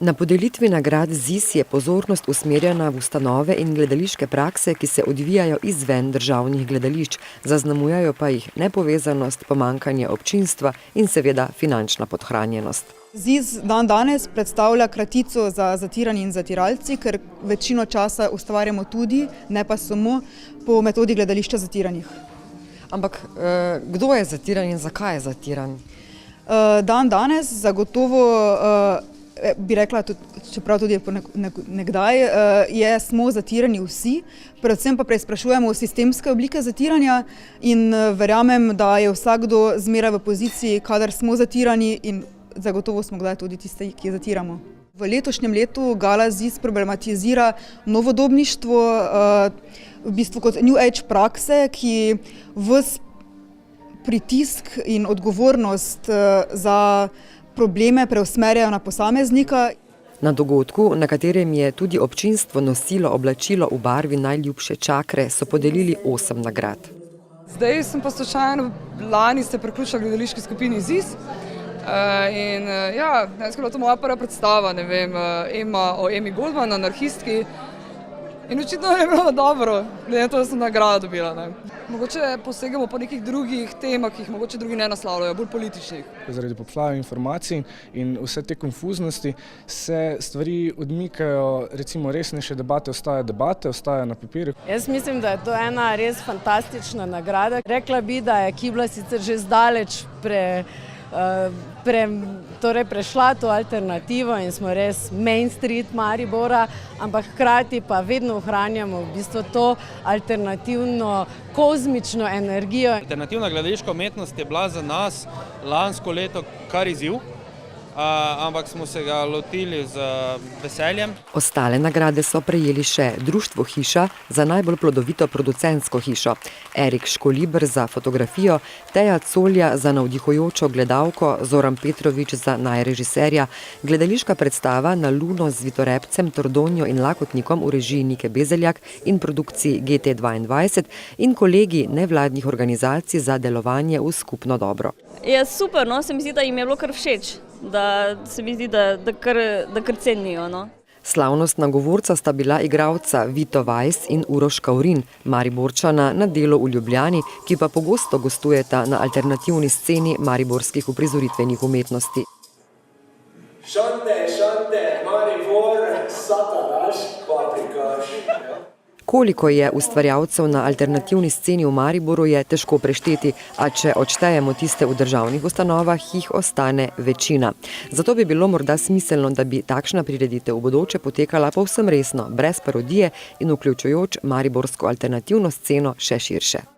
Na podelitvi nagrad ZIS je pozornost usmerjena v ustanove in gledališke prakse, ki se odvijajo izven državnih gledališč, zaznamujajo pa jih nepovezanost, pomanjkanje občinstva in seveda finančna podhranjenost. ZIS danes predstavlja kratico za zatirani in zatiralci, ker večino časa ustvarjamo tudi, ne pa samo, po metodi gledališča zatiranih. Ampak kdo je zatiran in zakaj je zatiran? Danes zagotovo, bi rekla, čeprav tudi nekdaj, smo zatirani vsi, predvsem pa preizprašujemo sistemske oblike zatiranja in verjamem, da je vsakdo zmeraj v poziciji, kadar smo zatirani in zagotovo smo kdaj tudi tisti, ki zatiramo. V letošnjem letu Gala ZIS problematizira novodobništvo, v bistvu kot New Age prakse, ki ves pritisk in odgovornost za probleme preusmerjajo na posameznika. Na dogodku, na katerem je tudi občinstvo nosilo oblačilo v barvi najljubše čakre, so podelili 8 nagrad. Zdaj sem pa slučajno lani se priključila gledališki skupini ZIS. In ja, dejansko je bila to moja prva predstava, ne vem, o Emi Goldman, anarhistki. In očitno je bilo dobro, glede na to, da sem nagrado dobila. Ne. Mogoče posegamo po nekih drugih temah, ki jih mogoče drugi ne naslavljajo, bolj političnih. Zaradi poplave informacij in vse te konfuznosti se stvari odmikajo, recimo resnejše debate ostajajo na papirju. Jaz mislim, da je to ena res fantastična nagrada. Rekla bi, da je Kibla sicer že zdaleč prešla to alternativo in smo res Main Street Maribora, ampak hkrati pa vedno ohranjamo v bistvu to alternativno kozmično energijo. Alternativna gledališka umetnost je bila za nas lansko leto kar izziv, ampak smo se ga lotili z veseljem. Ostale nagrade so prejeli še Društvo Hiša za najbolj plodovito producentsko hišo, Erik Školiber za fotografijo, Teja Colja za navdihujočo gledalko, Zoran Petrovič za najrežiserja, gledališka predstava Na luno z Vitorepcem, Tordonjo in Lakotnikom v režiji Nike Bezeljak in produkciji GT22 in kolegi nevladnih organizacij za delovanje v skupno dobro. Je super, no, se mi zdi, da jim je bilo kar všeč. Da se mi zdi, da kar cenijo. No. Slavnostna govorca sta bila igralca Vito Vajs in Uroš Kavrin, Mariborčana na delu v Ljubljani, ki pa pogosto gostujeta na alternativni sceni mariborskih uprizoritvenih umetnosti. Šante, Maribor, Satanaš, Paprikaš. Koliko je ustvarjalcev na alternativni sceni v Mariboru, je težko prešteti, a če odštejemo tiste v državnih ustanovah, jih ostane večina. Zato bi bilo morda smiselno, da bi takšna prireditev v bodoče potekala povsem resno, brez parodije in vključujoč mariborsko alternativno sceno še širše.